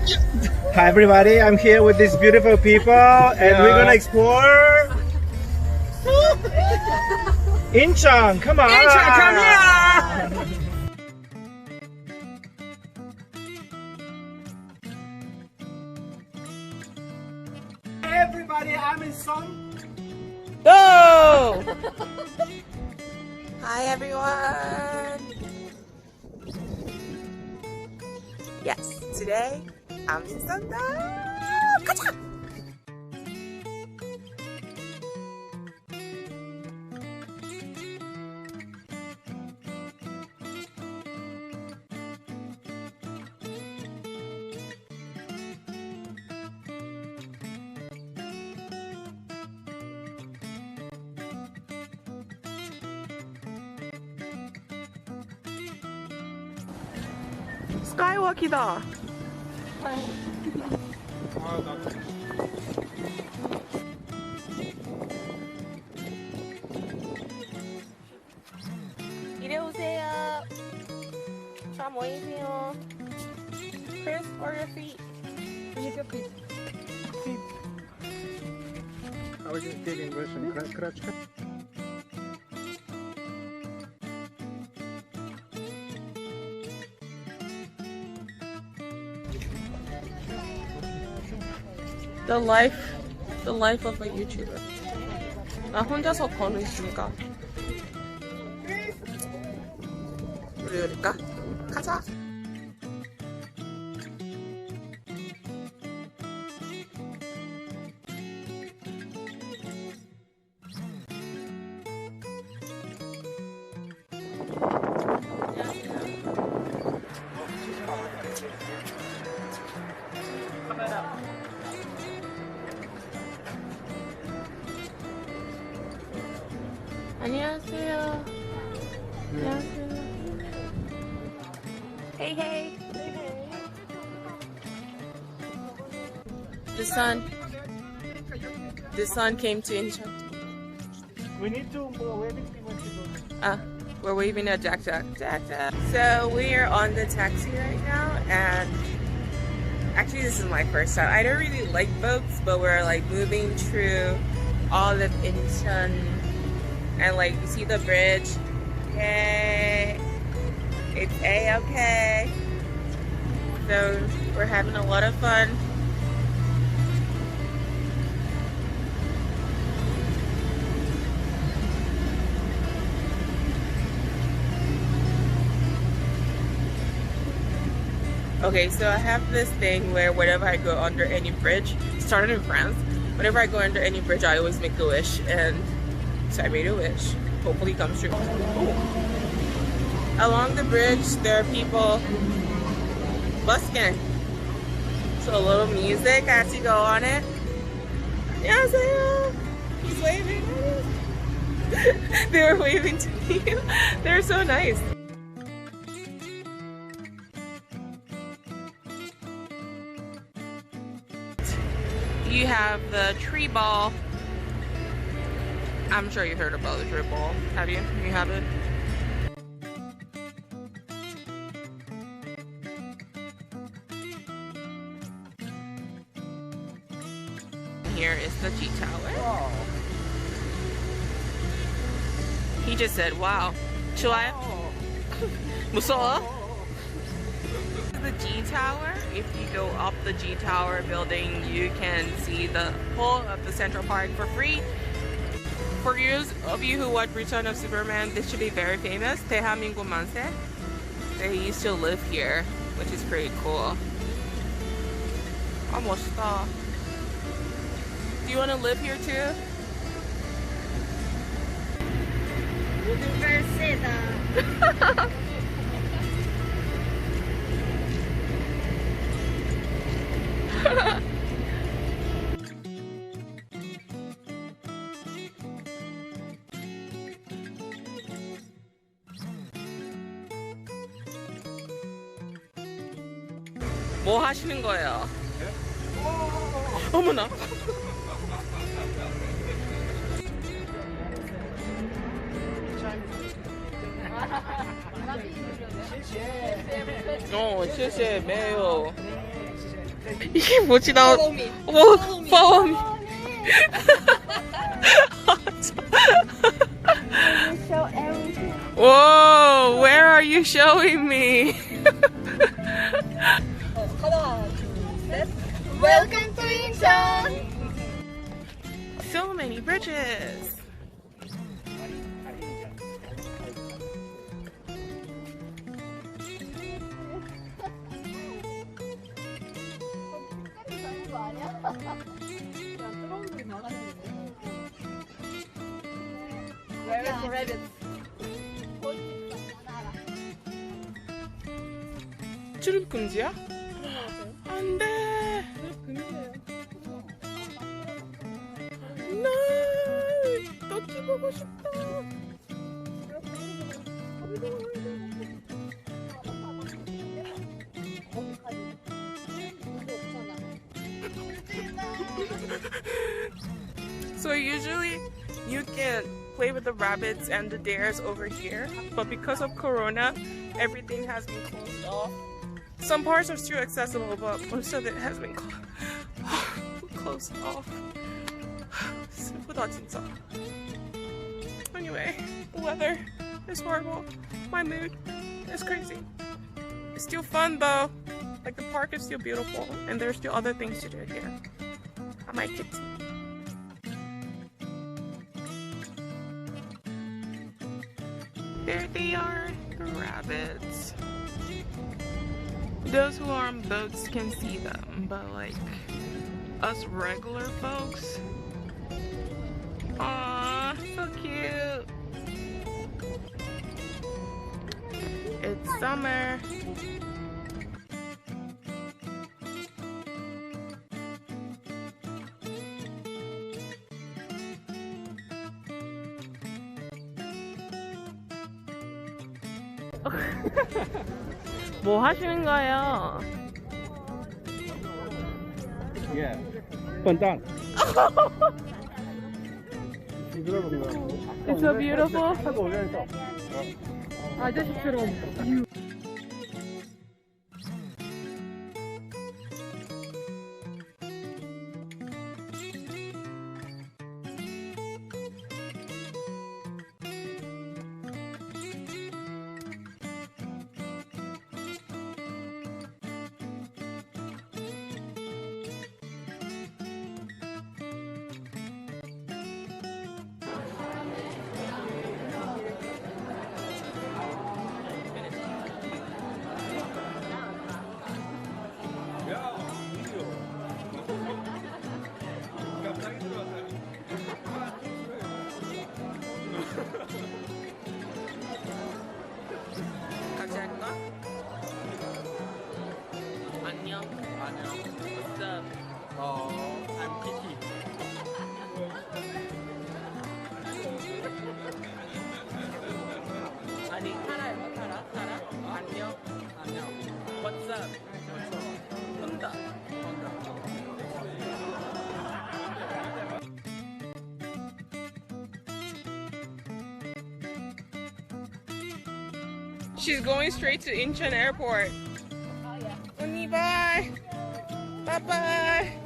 Hi everybody, I'm here with these beautiful people and we're gonna explore Incheon. Come on! Incheon, come here! Hey everybody, I'm in Songdo. Hi everyone! Yes, today I'm in Songdo. 가자! 스카이워크이다. 이리 오세요. 자 모이세요. Chris, or your feet? I was just speaking Russian. The life of a YouTuber. 나 혼자서 걸으니까. 우리 그럴까? 가자. 안녕하세요. 안녕하세요. Hey, hey. The sun came to Incheon. We need to wave We're waving at Jack. So we are on the taxi right now, and actually this is my first time. I don't really like boats, but we're like moving through all of Incheon, and like you see the bridge. Yay! It's A-okay. So we're having a lot of fun. Okay, so I have this thing where whenever I go under any bridge, started in France, whenever I go under any bridge, I always make a wish, and so I made a wish. Hopefully it comes true. Ooh. Along the bridge, there are people busking. So a little music as you go on it. 안녕하세요. He's waving. They were waving to me. They're so nice. You have the tree ball. I'm sure you've heard about the tree ball. Have you? You haven't? Here is the G Tower. Wow. He just said, wow. 좋아요? 무서워? The G Tower. If you go up the G Tower building, you can see the whole of the Central Park for free. For those of you who watch Return of Superman, this should be very famous. 대한민국 만세. They used to live here, which is pretty cool. 아 멋있다. Do you want to live here too? Universidad. 뭐 하시는 거예요? 어머나. 어, 谢谢, 매요. 이게 뭐지? 나 Follow me. 뭐 follow me. Show everything. Whoa, where are you showing me? 하나, 둘, 셋. Welcome to Incheon. So many bridges. Rabbit, rabbit. 출입 금지야? 안 돼. 나 떡기 보고 싶다. So usually you can play with the rabbits and the dares over here, but because of Corona, everything has been closed off. Some parts are still accessible, but most of it has been closed off. 슬프다 진짜. Anyway, the weather is horrible. My mood is crazy. It's still fun though. Like the park is still beautiful, and there's still other things to do here. I might get to. There they are, the rabbits. Those who are on boats can see them, but like us regular folks. Aww, so cute. It's summer. 뭐 하시는 거예요? 예. 뻔당. It's so beautiful. 하고 오면서. 아저씨처럼. 같이 할까? 안녕. What's up? I'm Kiki. 아니 타라 해봐. 타라. 안녕. What's up? 혼다. She's going straight to Incheon Airport. Oh yeah. Bye. Bye.